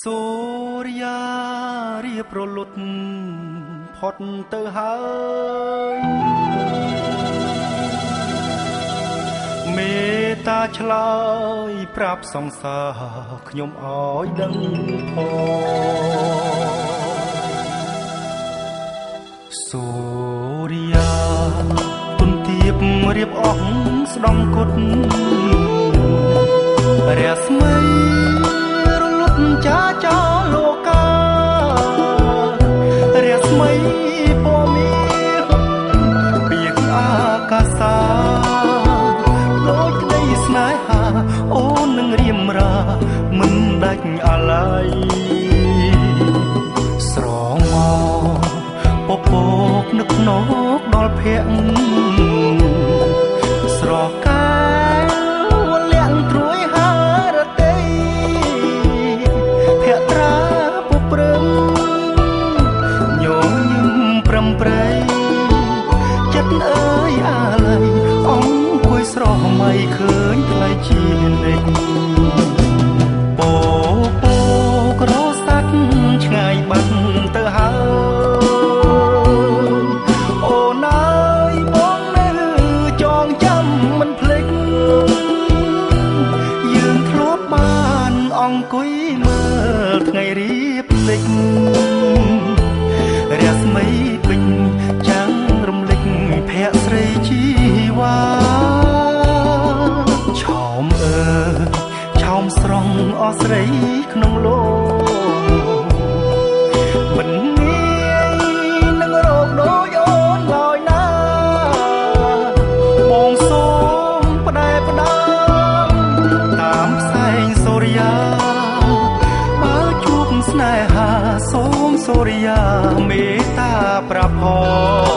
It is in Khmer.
សូរិយារៀបរលត់ផុតទៅហើយមេត្តាឆ្លើយប្រាប់សង្សារខ្ញុំឲ្យដឹងផងសូរិយាទុនទៀបរៀបអស់ស្ដំគុតរស្មីរលត់ចាចោលោការស្មីពណ៌មាសពីអាកាសាដូចក្តីស្នេហាអូននឹងរៀមរាមិនដាច់អាឡ័យស្រងមកពពកនឹកណោកដល់ភ័ក្រស្រកាវលាក់ត្រួយហារតីភក្ត្រាពុព្រឹមញញឹមប្រំប្រៃចិត្តអើយអាឡ័យអង្គុយស្រស់មៃឃើញថ្លៃជានិច្ចពពករសាច់ឆ្ងាយបាត់ទៅហើយអូនអើយបងនៅចងចាំមិនភ្លេចយើងធ្លាប់បានអង្គុយមើលថ្ងៃរៀបលិចរស្មីពេញចាំងរំលេចភ័ក្រស្រីជីវ៉ាឆោមអើយឆោមស្រង់អស់ស្រីក្នុងលោកមិនងាយនឹងរកដូចអូនឡើយណាបងសូមផ្ដែផ្ដាំតាមផ្សែងសូរិយាបើជួបស្នេហាសូមសូរិយាមេត្តាប្រាប់ផង